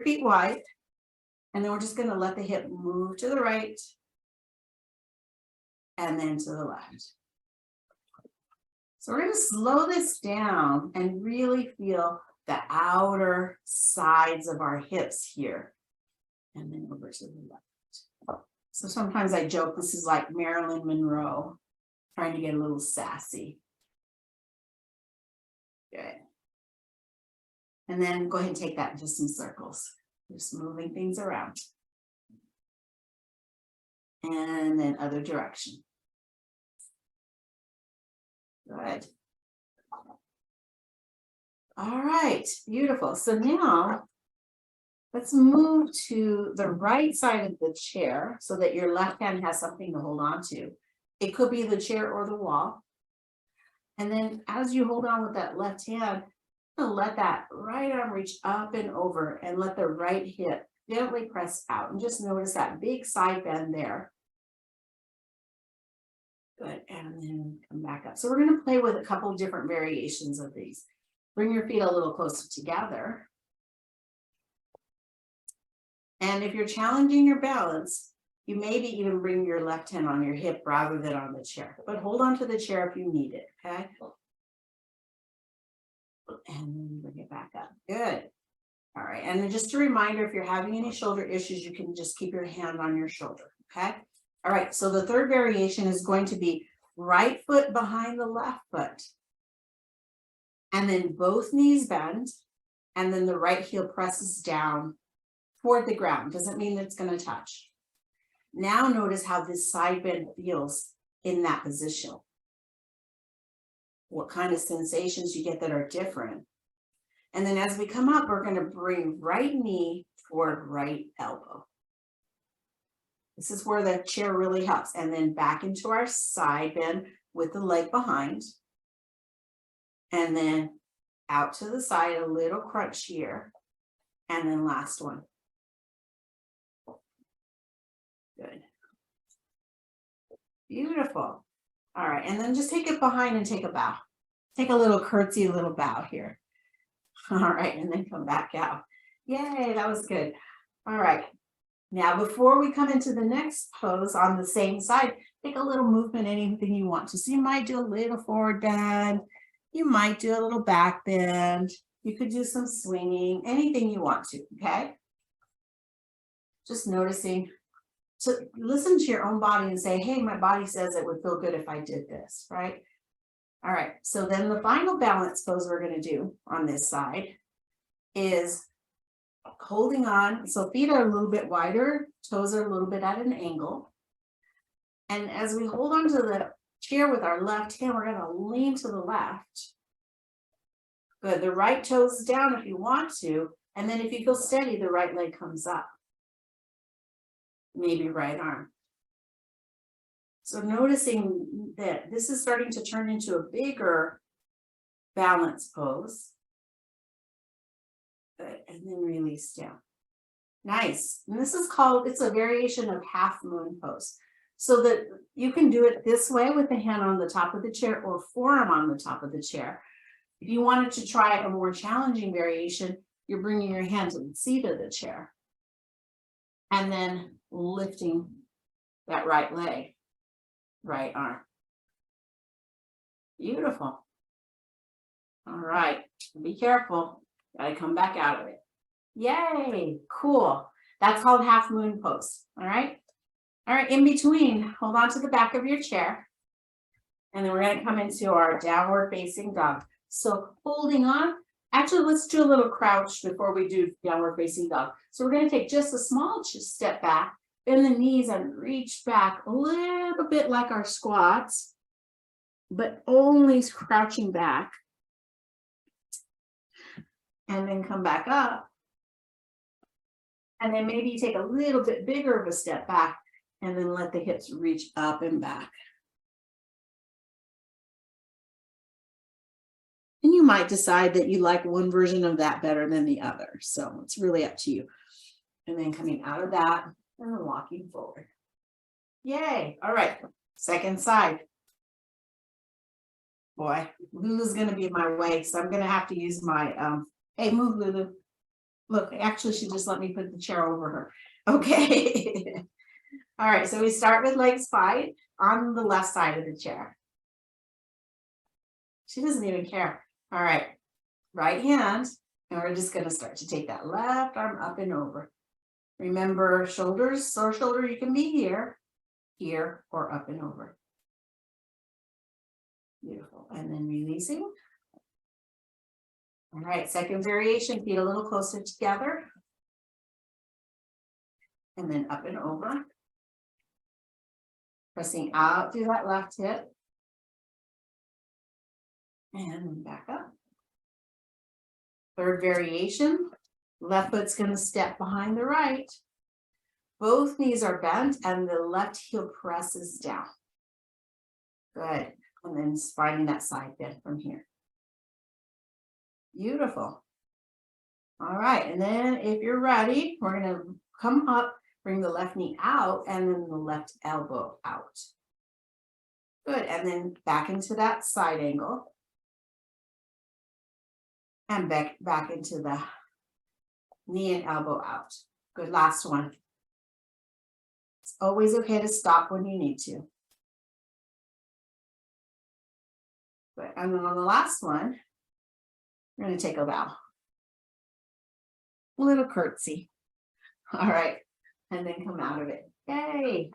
feet wide. And then we're just going to let the hip move to the right and then to the left. So we're going to slow this down and really feel the outer sides of our hips here. And then over to the left. So sometimes I joke this is like Marilyn Monroe, trying to get a little sassy. Good. And then go ahead and take that into some circles. Just moving things around. And then other direction. Good. All right, beautiful. So now let's move to the right side of the chair so that your left hand has something to hold on to. It could be the chair or the wall. And then as you hold on with that left hand, let that right arm reach up and over and let the right hip gently press out. And just notice that big side bend there. Good, and then come back up. So we're going to play with a couple of different variations of these. Bring your feet a little closer together. And if you're challenging your balance, you maybe even bring your left hand on your hip rather than on the chair. But hold on to the chair if you need it, okay? And then bring it back up. Good. All right. And then just a reminder, if you're having any shoulder issues, you can just keep your hand on your shoulder. Okay. All right. So the third variation is going to be right foot behind the left foot. And then both knees bend. And then the right heel presses down toward the ground. Doesn't mean it's going to touch. Now notice how this side bend feels in that position. What kind of sensations you get that are different. And then as we come up, we're going to bring right knee toward right elbow. This is where the chair really helps. And then back into our side bend with the leg behind. And then out to the side, a little crunch here. And then last one. Good. Beautiful. All right, and then just take it behind and take a bow. Take a little curtsy, a little bow here. All right, and then come back out. Yay, that was good. All right. Now, before we come into the next pose on the same side, take a little movement, anything you want to. So you might do a little forward bend. You might do a little back bend. You could do some swinging, anything you want to, okay? Just noticing. So listen to your own body and say, hey, my body says it would feel good if I did this, right? All right, so then the final balance pose we're going to do on this side is holding on. So feet are a little bit wider, toes are a little bit at an angle. And as we hold on to the chair with our left hand, we're going to lean to the left. Good, the right toes down if you want to. And then if you feel steady, the right leg comes up. Maybe right arm. So noticing that this is starting to turn into a bigger balance pose. Good. And then release down. Nice. And this is called, it's a variation of half moon pose. So that you can do it this way with the hand on the top of the chair or forearm on the top of the chair. If you wanted to try a more challenging variation, you're bringing your hand to the seat of the chair. And then lifting that right leg, right arm. Beautiful. All right, be careful. Gotta come back out of it. Yay, cool. That's called half moon pose. All right. All right, in between, hold on to the back of your chair. And then we're going to come into our downward facing dog. So holding on. Actually, let's do a little crouch before we do downward facing dog. So we're going to take just a small step back, bend the knees and reach back a little bit like our squats, but only crouching back. And then come back up. And then maybe you take a little bit bigger of a step back and then let the hips reach up and back. And you might decide that you like one version of that better than the other. So it's really up to you. And then coming out of that and then walking forward. Yay. All right. Second side. Boy, Lulu's going to be in my way. So I'm going to have to use my, hey, move, Lulu. Look, actually, she just let me put the chair over her. Okay. All right, so we start with legs wide on the left side of the chair. She doesn't even care. All right, right hand, and we're just gonna start to take that left arm up and over. Remember, shoulders, sore shoulder, you can be here, here, or up and over. Beautiful, and then releasing. All right, second variation, feet a little closer together. And then up and over. Pressing out through that left hip. And back up. Third variation, left foot's gonna step behind the right. Both knees are bent and the left heel presses down. Good, and then finding that side bend from here. Beautiful. All right, and then if you're ready, we're gonna come up, bring the left knee out and then the left elbow out. Good, and then back into that side angle. And back into the knee and elbow out. Good, last one. It's always okay to stop when you need to. Good, and then on the last one, we're gonna take a bow. A little curtsy. All right, and then come out of it. Yay.